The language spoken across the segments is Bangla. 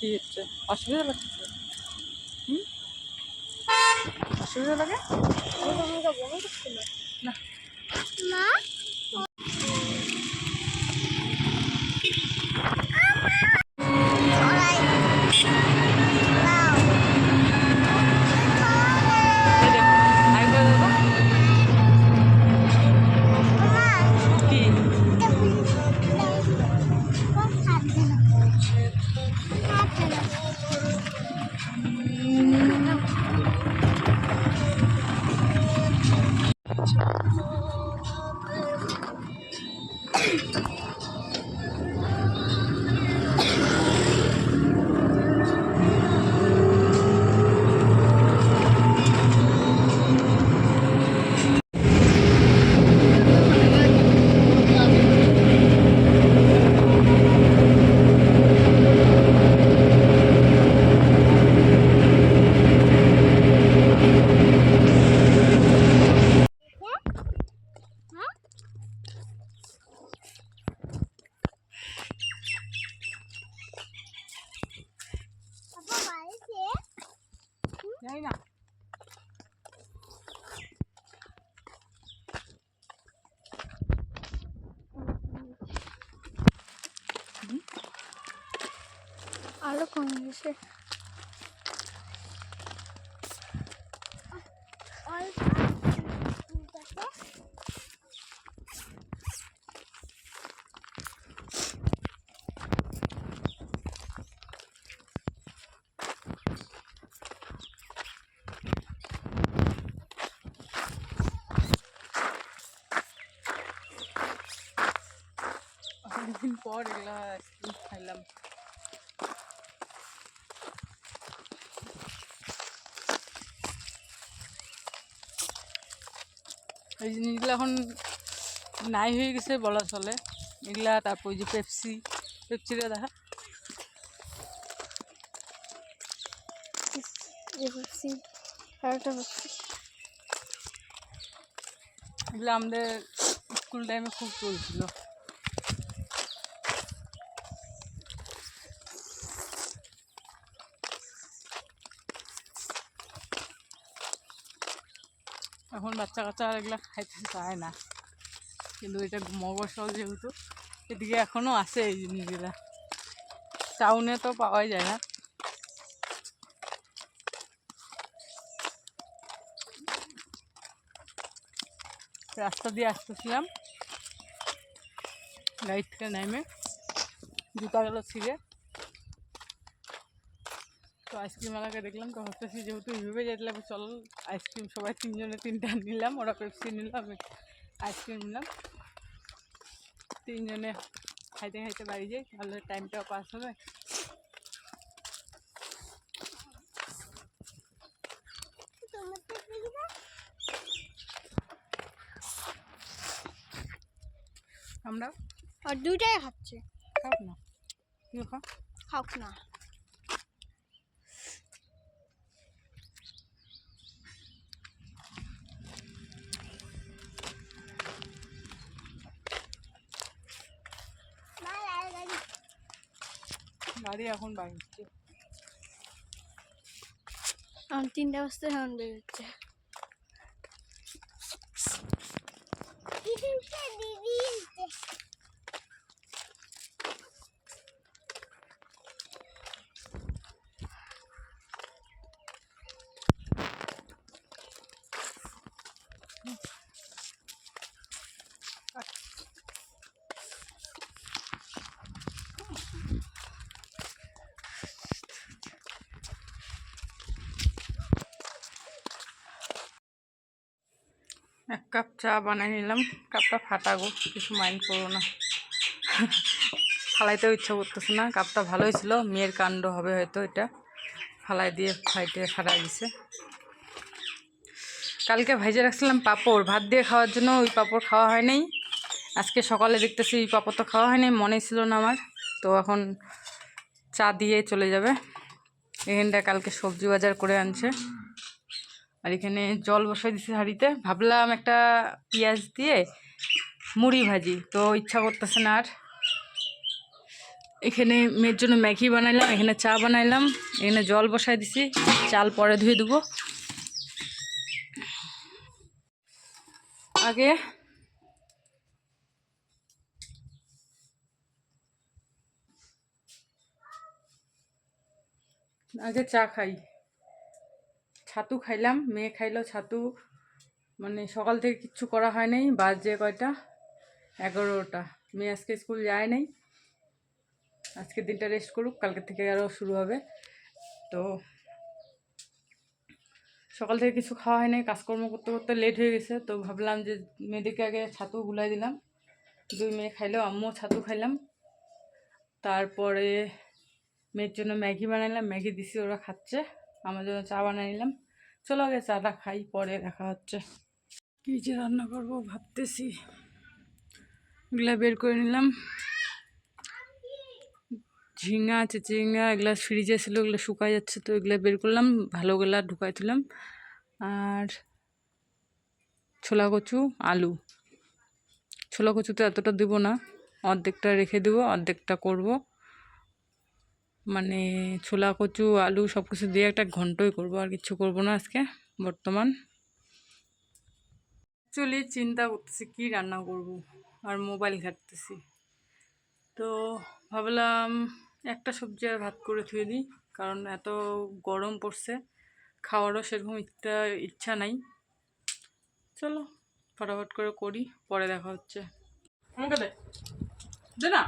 কি হচ্ছে? অসুবিধা লাগছে? অসুবিধা লাগে না? জানি না। আরো কম গেছে। অনেকদিন পর এগুলা আইসক্রিম খাইলাম। এই জিনিসগুলো এখন নাই হয়ে গেছে বলা চলে। এগুলা তারপর যে পেপসিটা দেখা এগুলো আমাদের স্কুল টাইমে খুব চলছিল। এখন বাচ্চা কাচ্চা এগুলো খাইতে চায় না, কিন্তু এটা মফস্বল যেহেতু এদিকে এখনও আছে এই জিনিসগুলা। টাউনে তো পাওয়াই যায় না। রাস্তা দিয়ে আসতেছিলাম, গাড়ি থেকে নেমে জুতাগুলো ছিঁড়ে তো আইসক্রিমওয়ালাকে দেখলাম, তো ভাবতেছি যেহেতু এইভাবে যেতে চল আইসক্রিম সবাই তিনজনে তিনটা নিলাম, ওরা পেপসি নিলাম, আইসক্রিম নিলাম, তিনজনে খাইতে খাইতে বাড়ি যাই, তাহলে টাইমটাও পাস হবে। আমরা আর দুইটাই খাচ্ছে। খাও না, তুই খা। খাওক না। গাড়ি এখন বাড়ছে, এখন 3টা বাজতে এখন বেরোচ্ছে। এক কাপ চা বানাই নিলাম, কাপটা ফাটাবো, কিছু মাইন্ড করো না। ফালাইতেও ইচ্ছা করতেছে না, কাপটা ভালোই ছিল, মেয়ের কাণ্ড হবে হয়তো, এটা ফালাই দিয়ে ফাইটে ফাটাই দিছে। কালকে ভেজে রাখছিলাম পাঁপড়, ভাত দিয়ে খাওয়ার জন্য, ওই পাঁপড় খাওয়া হয় নাই। আজকে সকালে দেখতেছি ওই পাঁপড় তো খাওয়া হয়নি, মনে ছিল না আমার, তো এখন চা দিয়ে চলে যাবে। এখানটা কালকে সবজি বাজার করে আনছে, আর এখানে জল বসাই দিছে হাঁড়িতে। ভাবলাম একটা পেঁয়াজ দিয়ে মুড়ি ভাজি, তো ইচ্ছা করতেছে না আর, এখানে মেয়ের জন্য ম্যাগি বানাইলাম, এখানে চা বানাইলাম, এখানে জল বসাই দিছি, চাল পরে ধুয়ে দেবো। আগে আগে চা খাই, ছাতু খাইলাম, মেয়ে খাইলো ছাতু। মানে সকাল থেকে কিচ্ছু করা হয় নাই, বাজে কয়টা 11টা। মেয়ে আজকে স্কুল যায় নাই, আজকে দিনটা রেস্ট করুক, কালকে থেকে আরও শুরু হবে। তো সকাল থেকে কিছু খাওয়া হয় নাই, কাজকর্ম করতে করতে লেট হয়ে গেছে। তো ভাবলাম যে মেয়েদেরকে আগে ছাতু গুলাই দিলাম, 2 মেয়ে খাইলো, আম্মুও ছাতু খাইলাম। তারপরে মেয়ের জন্য ম্যাগি বানাইলাম, ম্যাগি দিছি, ওরা খাচ্ছে। আমার জন্য চা বানাই নিলাম। চলো আগে চাটা খাই, পরে দেখা হচ্ছে। কী যে রান্না করবো ভাবতেছি, এগুলা বের করে নিলাম। ঝিঙা আছে, ঝিঙা এগুলা ফ্রিজে ছিল, ওগুলো শুকাই যাচ্ছে, তো এগুলো বের করলাম, ভালোগুলা ঢুকাই তুলাম। আর ছোলা কচু, আলু। ছোলা কচুতে এতটা দেবো না, অর্ধেকটা রেখে দেবো, অর্ধেকটা করব। মানে ছোলা কচু আলু সব কিছু দিয়ে একটা ঘন্টই করব, আর কিছু করব না আজকে বর্তমান। অ্যাকচুয়ালি চিন্তা করতেছি কী রান্না করব, আর মোবাইল ঘাঁটতেছি। তো ভাবলাম একটা সবজি আর ভাত করে থুয়ে দিই, কারণ এত গরম পড়ছে, খাওয়ারও সেরকম ইচ্ছা নাই। চলো ফটাফট করে করি, পরে দেখা হচ্ছে। আমাকে দে দে না,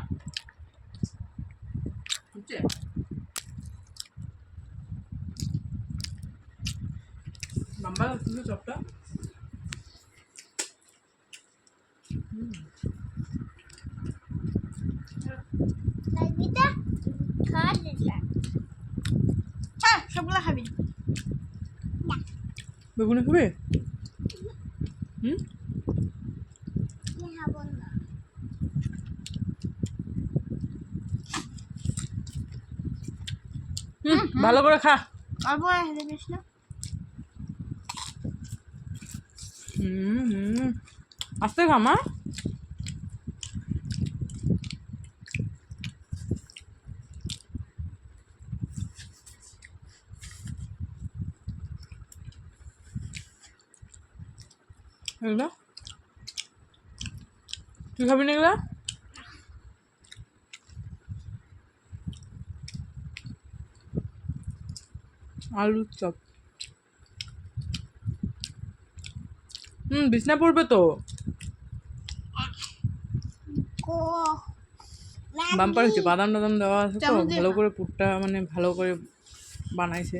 লম্বা কিন্তু চপটা। হ্যাঁ, সবগুলো খাবি। বেগুনে খাবে? হুম, ভালো করে খা। অল্প হেঁটে দিস না। আস্তে খা মা। এগুলো তুই খাবি না এগুলা? আলুর চপ। বিছনা পড়বে তো। বাম্পার হচ্ছে, বাদাম টাদাম দেওয়া আছে তো, ভালো করে পুরটা মানে ভালো করে বানাইছে।